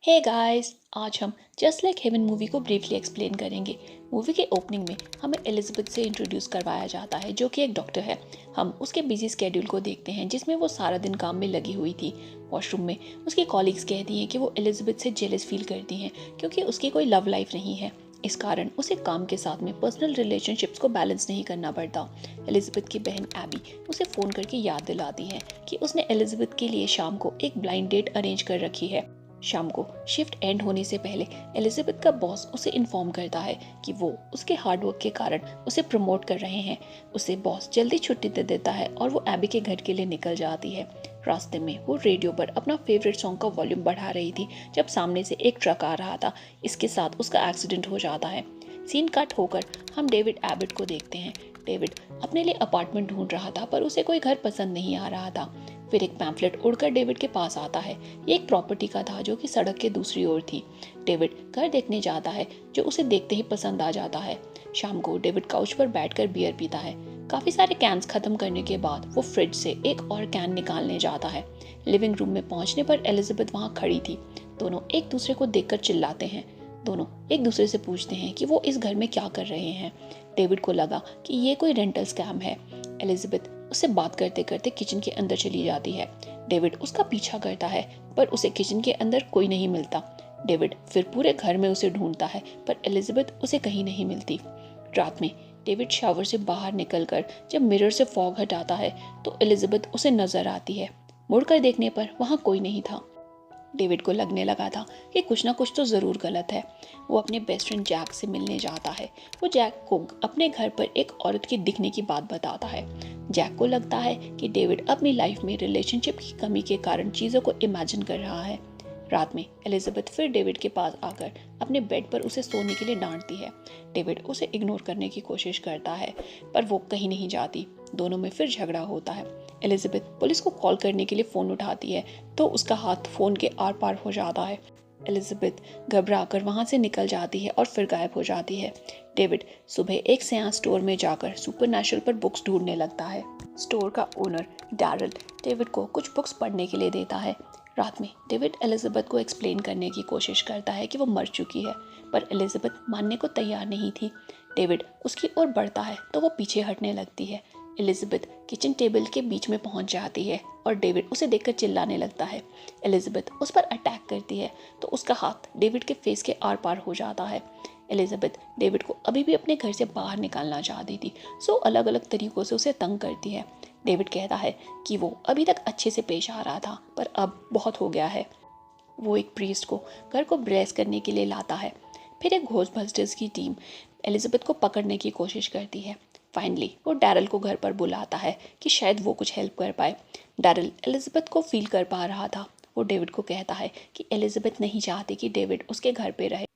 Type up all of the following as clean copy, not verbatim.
Hey guys, आज हम just like heaven movie को ब्रीफली एक्सप्लेन करेंगे। मूवी के ओपनिंग में हमें एलिजाबेथ से इंट्रोड्यूस करवाया जाता है, जो कि एक डॉक्टर है। हम उसके बिजी स्केड्यूल को देखते हैं, जिसमें वो सारा दिन काम में लगी हुई थी। वॉशरूम में उसकी कॉलीग्स कहती हैं कि वो एलिजाबेथ से जेलस फील करती हैं, क्योंकि उसकी कोई लव लाइफ नहीं है। इस कारण उसे काम के साथ में पर्सनल रिलेशनशिप्स को बैलेंस नहीं करना पड़ता। एलिजाबेथ की बहन एबी उसे फ़ोन करके याद दिलाती है कि उसने एलिजाबेथ के लिए शाम को एक ब्लाइंड डेट अरेंज कर रखी है। शाम को शिफ्ट एंड होने से पहले एलिजाबेथ का बॉस उसे इन्फॉर्म करता है कि वो उसके हार्डवर्क के कारण उसे प्रमोट कर रहे हैं। उसे बॉस जल्दी छुट्टी दे देता है और वो एबी के घर के लिए निकल जाती है। रास्ते में वो रेडियो पर अपना फेवरेट सॉन्ग का वॉल्यूम बढ़ा रही थी जब सामने से एक ट्रक आ रहा था। इसके साथ उसका एक्सीडेंट हो जाता है। सीन कट होकर हम डेविड एबट को देखते हैं। डेविड अपने लिए अपार्टमेंट ढूंढ रहा था, पर उसे कोई घर पसंद नहीं आ रहा था। फिर एक पैम्फलेट उड़कर डेविड के पास आता है। ये एक प्रॉपर्टी का था, जो कि सड़क के दूसरी ओर थी। डेविड घर देखने जाता है, जो उसे देखते ही पसंद आ जाता है। शाम को डेविड काउच पर बैठकर बियर पीता है। काफी सारे कैंस खत्म करने के बाद वो फ्रिज से एक और कैन निकालने जाता है। लिविंग रूम में पहुंचने पर एलिजाबेथ वहां खड़ी थी। दोनों एक दूसरे को देखकर चिल्लाते हैं। दोनों एक दूसरे से पूछते हैं कि वो इस घर में क्या कर रहे हैं। डेविड को लगा कि ये कोई रेंटल स्कैम है। एलिजाबेथ उससे बात करते करते किचन के अंदर चली जाती है। डेविड उसका पीछा करता है, पर उसे किचन के अंदर कोई नहीं मिलता। डेविड फिर पूरे घर में उसे ढूंढता है, पर एलिजाबेथ उसे कहीं नहीं मिलती। रात में डेविड शावर से बाहर निकलकर जब मिरर से फॉग हटाता है, तो एलिजाबेथ उसे नजर आती है। मुड़कर देखने पर वहां कोई नहीं था। डेविड को लगने लगा था कि कुछ ना कुछ तो ज़रूर गलत है। वो अपने बेस्ट फ्रेंड जैक से मिलने जाता है। वो जैक को अपने घर पर एक औरत के दिखने की बात बताता है। जैक को लगता है कि डेविड अपनी लाइफ में रिलेशनशिप की कमी के कारण चीज़ों को इमेजिन कर रहा है। रात में एलिजाबेथ फिर डेविड के पास आकर अपने बेड पर उसे सोने के लिए डांटती है। डेविड उसे इग्नोर करने की कोशिश करता है, पर वो कहीं नहीं जाती। दोनों में फिर झगड़ा होता है। एलिजाबेथ पुलिस को कॉल करने के लिए फ़ोन उठाती है, तो उसका हाथ फ़ोन के आर पार हो जाता है। एलिजाबेथ घबरा कर वहाँ से निकल जाती है और फिर गायब हो जाती है। डेविड सुबह एक सेयांस स्टोर में जाकर सुपरनैचुरल पर बुक्स ढूंढने लगता है। स्टोर का ओनर डैरल डेविड को कुछ बुक्स पढ़ने के लिए देता है। रात में डेविड एलिजाबेथ को एक्सप्लेन करने की कोशिश करता है कि वो मर चुकी है, पर एलिजाबेथ मानने को तैयार नहीं थी। डेविड उसकी ओर बढ़ता है तो वो पीछे हटने लगती है। एलिजाबेथ किचन टेबल के बीच में पहुंच जाती है और डेविड उसे देखकर चिल्लाने लगता है। एलिजाबेथ उस पर अटैक करती है, तो उसका हाथ डेविड के फेस के आर पार हो जाता है। एलिजाबेथ डेविड को अभी भी अपने घर से बाहर निकालना चाहती थी, सो अलग अलग तरीकों से उसे तंग करती है। डेविड कहता है कि वो अभी तक अच्छे से पेश आ रहा था, पर अब बहुत हो गया है। वो एक प्रीस्ट को घर को ब्लेस करने के लिए लाता है। फिर एक घोस्टबस्टर्स की टीम एलिजाबेथ को पकड़ने की कोशिश करती है। फाइनली वो डैरल को घर पर बुलाता है कि शायद वो कुछ हेल्प कर पाए। डैरल एलिजाबेथ को फील कर पा रहा था। वो डेविड को कहता है कि एलिजाबेथ नहीं चाहती कि डेविड उसके घर पे रहे,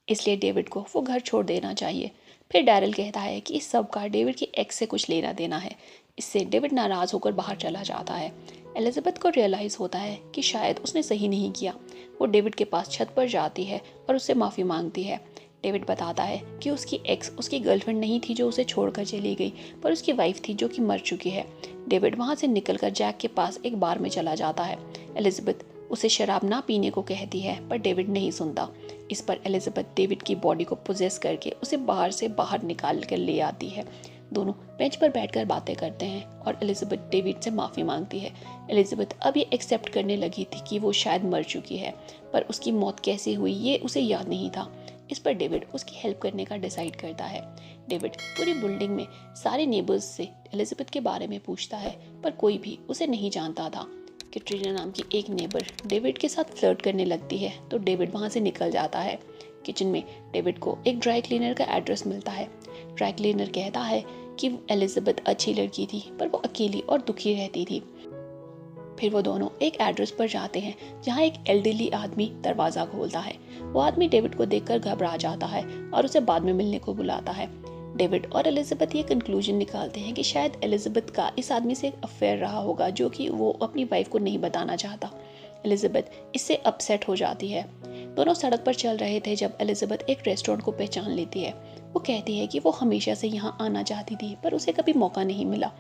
इसलिए डेविड को वो घर छोड़ देना चाहिए। फिर डैरल कहता है कि इस सब का डेविड की एक्स से कुछ लेना देना है। इससे डेविड नाराज़ होकर बाहर चला जाता है। एलिजाबेथ को रियलाइज़ होता है कि शायद उसने सही नहीं किया। वो डेविड के पास छत पर जाती है और उससे माफ़ी मांगती है। डेविड बताता है कि उसकी एक्स उसकी गर्लफ्रेंड नहीं थी जो उसे छोड़कर चली गई, पर उसकी वाइफ थी जो कि मर चुकी है। डेविड वहाँ से निकलकर जैक के पास एक बार में चला जाता है। एलिजाबेथ उसे शराब ना पीने को कहती है, पर डेविड नहीं सुनता। इस पर एलिजाबेथ डेविड की बॉडी को पोजेस करके उसे बाहर से बाहर निकाल कर ले आती है। दोनों बेंच पर बैठकर बातें करते हैं और एलिजाबेथ डेविड से माफ़ी मांगती है। एलिजाबेथ अब ये एक्सेप्ट करने लगी थी कि वो शायद मर चुकी है, पर उसकी मौत कैसे हुई ये उसे याद नहीं था। इस पर डेविड उसकी हेल्प करने का डिसाइड करता है। डेविड पूरी बिल्डिंग में सारे नेबर्स से एलिजाबेथ के बारे में पूछता है, पर कोई भी उसे नहीं जानता था। कैटरीना नाम की एक नेबर डेविड के साथ फ्लर्ट करने लगती है, तो डेविड वहाँ से निकल जाता है। किचन में डेविड को एक ड्राई क्लीनर का एड्रेस मिलता है। ड्राई क्लीनर कहता है कि एलिजाबेथ अच्छी लड़की थी, पर वो अकेली और दुखी रहती थी। फिर वो दोनों एक एड्रेस पर जाते हैं, जहाँ एक एल्डरली आदमी दरवाज़ा खोलता है। वो आदमी डेविड को देखकर घबरा जाता है और उसे बाद में मिलने को बुलाता है। डेविड और एलिजाबेथ ये कंक्लूजन निकालते हैं कि शायद एलिजाबेथ का इस आदमी से एक अफेयर रहा होगा, जो कि वो अपनी वाइफ को नहीं बताना चाहता। एलिजाबेथ इससे अपसेट हो जाती है। दोनों सड़क पर चल रहे थे जब एलिजाबेथ एक रेस्टोरेंट को पहचान लेती है। वो कहती है कि वो हमेशा से यहाँ आना चाहती थी, पर उसे कभी मौका नहीं मिला।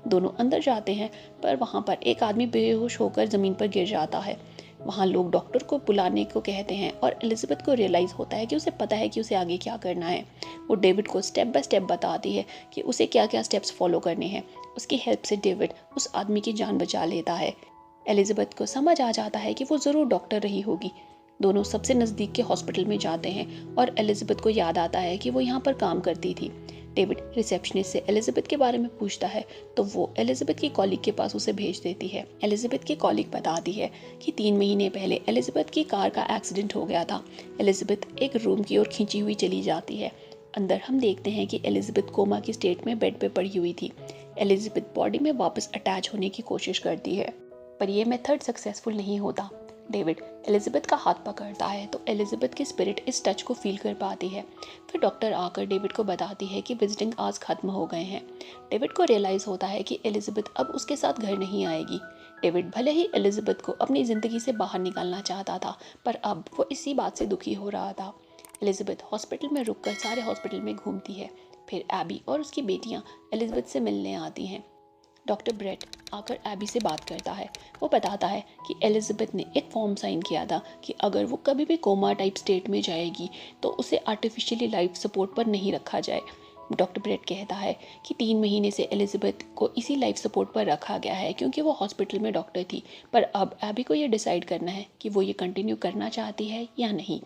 दोनों अंदर जाते हैं, पर वहाँ पर एक आदमी बेहोश होकर ज़मीन पर गिर जाता है। वहाँ लोग डॉक्टर को बुलाने को कहते हैं और एलिजाबेथ को रियलाइज़ होता है कि उसे पता है कि उसे आगे क्या करना है। वो डेविड को स्टेप बाय स्टेप बताती है कि उसे क्या क्या स्टेप्स फॉलो करने हैं। उसकी हेल्प से डेविड उस आदमी की जान बचा लेता है। एलिजाबेथ को समझ आ जाता है कि वो ज़रूर डॉक्टर रही होगी। दोनों सबसे नज़दीक के हॉस्पिटल में जाते हैं और एलिजाबेथ को याद आता है कि वो यहाँ पर काम करती थी। डेविड रिसेप्शनिस्ट से एलिजाबेथ के बारे में पूछता है तो वो एलिजाबेथ की कॉलीग के पास उसे भेज देती है। एलिजाबेथ की कॉलीग बताती है कि 3 महीने पहले एलिजाबेथ की कार का एक्सीडेंट हो गया था। एलिजाबेथ एक रूम की ओर खींची हुई चली जाती है। अंदर हम देखते हैं कि एलिजाबेथ कोमा की स्टेट में बेड पे पड़ी हुई थी। एलिजाबेथ बॉडी में वापस अटैच होने की कोशिश करती है, पर यह मेथड सक्सेसफुल नहीं होता। डेविड एलिजाबेथ का हाथ पकड़ता है तो एलिजाबेथ की स्पिरिट इस टच को फील कर पाती है। फिर डॉक्टर आकर डेविड को बताती है कि विजिटिंग आवर्स खत्म हो गए हैं। डेविड को रियलाइज़ होता है कि एलिजाबेथ अब उसके साथ घर नहीं आएगी। डेविड भले ही एलिजाबेथ को अपनी ज़िंदगी से बाहर निकालना चाहता था, पर अब वो इसी बात से दुखी हो रहा था। एलिजाबेथ हॉस्पिटल में रुककर सारे हॉस्पिटल में घूमती है। फिर एबी और उसकी बेटियाँ एलिजाबेथ से मिलने आती हैं। डॉक्टर ब्रेट आकर एबी से बात करता है। वो बताता है कि एलिजाबेथ ने एक फॉर्म साइन किया था कि अगर वो कभी भी कोमा टाइप स्टेट में जाएगी तो उसे आर्टिफिशियली लाइफ सपोर्ट पर नहीं रखा जाए। डॉक्टर ब्रेट कहता है कि 3 महीने से एलिजाबेथ को इसी लाइफ सपोर्ट पर रखा गया है क्योंकि वो हॉस्पिटल में डॉक्टर थी, पर अब एबी को ये डिसाइड करना है कि वो ये कंटिन्यू करना चाहती है या नहीं।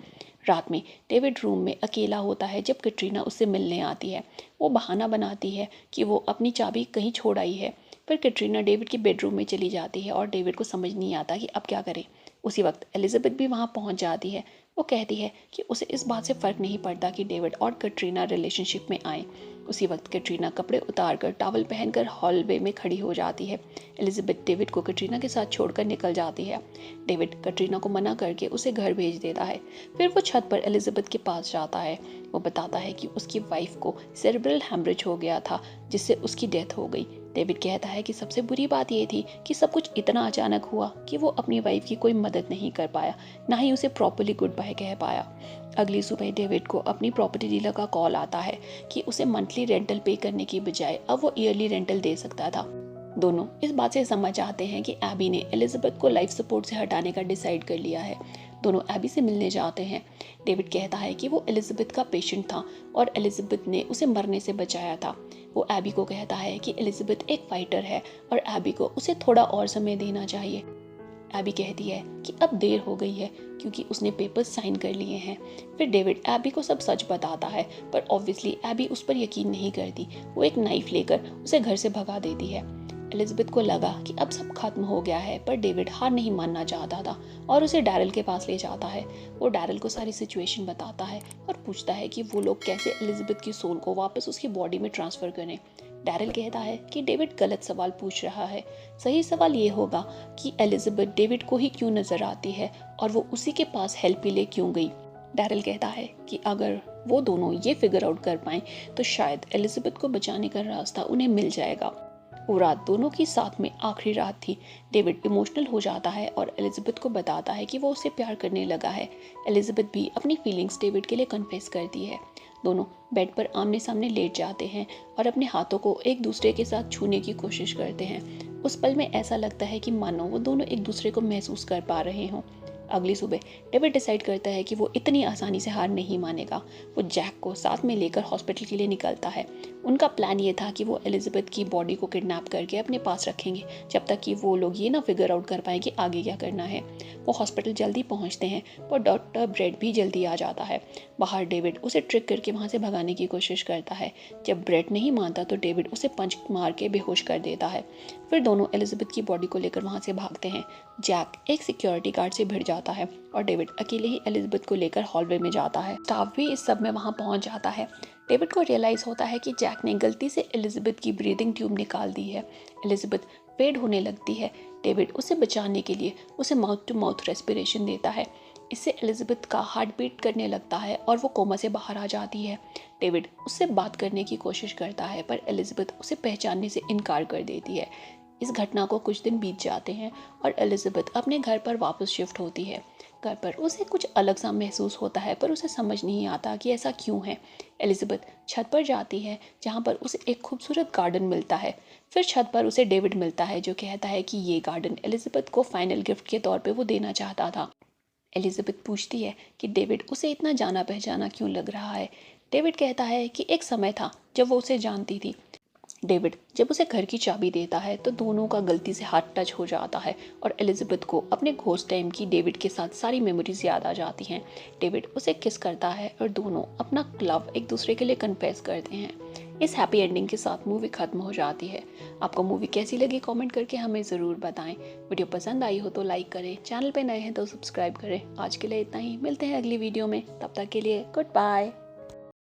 रात में डेविड रूम में अकेला होता है जब कैटरीना उससे मिलने आती है। वो बहाना बनाती है कि वो अपनी चाबी कहीं छोड़ आई है। फिर कैटरीना डेविड के बेडरूम में चली जाती है और डेविड को समझ नहीं आता कि अब क्या करे। उसी वक्त एलिजाबेथ भी वहाँ पहुँच जाती है। वो कहती है कि उसे इस बात से फ़र्क नहीं पड़ता कि डेविड और कैटरीना रिलेशनशिप में आए। उसी वक्त कैटरीना कपड़े उतारकर टॉवल पहनकर हॉलवे में खड़ी हो जाती है। एलिजाबेथ डेविड को कैटरीना के साथ छोड़कर निकल जाती है। डेविड कैटरीना को मना करके उसे घर भेज देता है। फिर वो छत पर एलिजाबेथ के पास जाता है। वो बताता है कि उसकी वाइफ को सेरेब्रल हैमरेज हो गया था जिससे उसकी डेथ हो गई। डेविड कहता है कि सबसे बुरी बात यह थी कि सब कुछ इतना अचानक हुआ कि वो अपनी वाइफ की कोई मदद नहीं कर पाया, ना ही उसे प्रॉपर्ली गुड बाय कह पाया। अगली सुबह डेविड को अपनी प्रॉपर्टी डीलर का कॉल आता है कि उसे मंथली रेंटल पे करने की बजाय अब वो ईयरली रेंटल दे सकता था। दोनों इस बात से समझ आते हैं कि एबी ने एलिजाबेथ को लाइफ सपोर्ट से हटाने का डिसाइड कर लिया है। दोनों एबी से मिलने जाते हैं। डेविड कहता है कि वो एलिजाबेथ का पेशेंट था और एलिजाबेथ ने उसे मरने से बचाया था। वो एबी को कहता है कि एलिजाबेथ एक फाइटर है और एबी को उसे थोड़ा और समय देना चाहिए। एबी कहती है कि अब देर हो गई है क्योंकि उसने पेपर्स साइन कर लिए हैं। फिर डेविड एबी को सब सच बताता है, पर ऑब्वियसली एबी उस पर यकीन नहीं करती। वो एक नाइफ लेकर उसे घर से भगा देती है। एलिजाबेथ को लगा कि अब सब खत्म हो गया है, पर डेविड हार नहीं मानना चाहता था और उसे डैरल के पास ले जाता है। वो डैरल को सारी सिचुएशन बताता है और पूछता है कि वो लोग कैसे एलिजाबेथ की सोल को वापस उसकी बॉडी में ट्रांसफ़र करें। डैरल कहता है कि डेविड गलत सवाल पूछ रहा है। सही सवाल ये होगा कि एलिजाबेथ डेविड को ही क्यों नज़र आती है और वो उसी के पास हेल्प के लिए क्यों गई। डैरल कहता है कि अगर वो दोनों ये फिगर आउट कर पाएं तो शायद एलिजाबेथ को बचाने का रास्ता उन्हें मिल जाएगा। वो रात दोनों की साथ में आखिरी रात थी। डेविड इमोशनल हो जाता है और एलिजाबेथ को बताता है कि वो उसे प्यार करने लगा है। एलिजाबेथ भी अपनी फीलिंग्स डेविड के लिए कन्फेस करती है। दोनों बेड पर आमने सामने लेट जाते हैं और अपने हाथों को एक दूसरे के साथ छूने की कोशिश करते हैं। उस पल में ऐसा लगता है कि मानो वो दोनों एक दूसरे को महसूस कर पा रहे हों। अगली सुबह डेविड डिसाइड करता है कि वो इतनी आसानी से हार नहीं मानेगा। वो जैक को साथ में लेकर हॉस्पिटल के लिए निकलता है। उनका प्लान ये था कि वो एलिजाबेथ की बॉडी को किडनैप करके अपने पास रखेंगे जब तक कि वो लोग ये ना फिगर आउट कर पाएं कि आगे क्या करना है। वो हॉस्पिटल जल्दी पहुंचते हैं, पर डॉक्टर ब्रेड भी जल्दी आ जाता है। बाहर डेविड उसे ट्रिक करके वहाँ से भगाने की कोशिश करता है। जब ब्रेड नहीं मानता तो डेविड उसे पंच मार के बेहोश कर देता है। फिर दोनों एलिजाबेथ की बॉडी को लेकर वहाँ से भागते हैं। जैक एक सिक्योरिटी गार्ड से भिड़ जाता है और डेविड अकेले ही एलिजाबेथ को लेकर हॉलवे में जाता है। स्टाफ भी इस सब में वहाँ पहुँच जाता है। डेविड को रियलाइज़ होता है कि जैक ने गलती से एलिजाबेथ की ब्रीदिंग ट्यूब निकाल दी है। एलिजाबेथ फेड होने लगती है। डेविड उसे बचाने के लिए उसे माउथ टू माउथ रेस्पिरेशन देता है। इससे एलिजाबेथ का हार्ट बीट करने लगता है और वो कोमा से बाहर आ जाती है। डेविड उससे बात करने की कोशिश करता है, पर एलिजाबेथ उसे पहचानने से इनकार कर देती है। इस घटना को कुछ दिन बीत जाते हैं और एलिजाबेथ अपने घर पर वापस शिफ्ट होती है। घर पर उसे कुछ अलग सा महसूस होता है पर उसे समझ नहीं आता कि ऐसा क्यों है। एलिजाबेथ छत पर जाती है जहाँ पर उसे एक खूबसूरत गार्डन मिलता है। फिर छत पर उसे डेविड मिलता है जो कहता है कि ये गार्डन एलिजाबेथ को फाइनल गिफ्ट के तौर पे वो देना चाहता था। एलिजाबेथ पूछती है कि डेविड उसे इतना जाना पहचाना क्यों लग रहा है। डेविड कहता है कि एक समय था जब वो उसे जानती थी। डेविड जब उसे घर की चाबी देता है तो दोनों का गलती से हाथ टच हो जाता है और एलिजाबेथ को अपने घोस्ट टाइम की डेविड के साथ सारी मेमोरीज याद आ जाती हैं। डेविड उसे किस करता है और दोनों अपना लव एक दूसरे के लिए कन्फेस करते हैं। इस हैप्पी एंडिंग के साथ मूवी खत्म हो जाती है। आपको मूवी कैसी लगी कमेंट करके हमें ज़रूर बताएं। वीडियो पसंद आई हो तो लाइक करें, चैनल पे नए हैं तो सब्सक्राइब करें। आज के लिए इतना ही, मिलते हैं अगली वीडियो में, तब तक के लिए गुड बाय।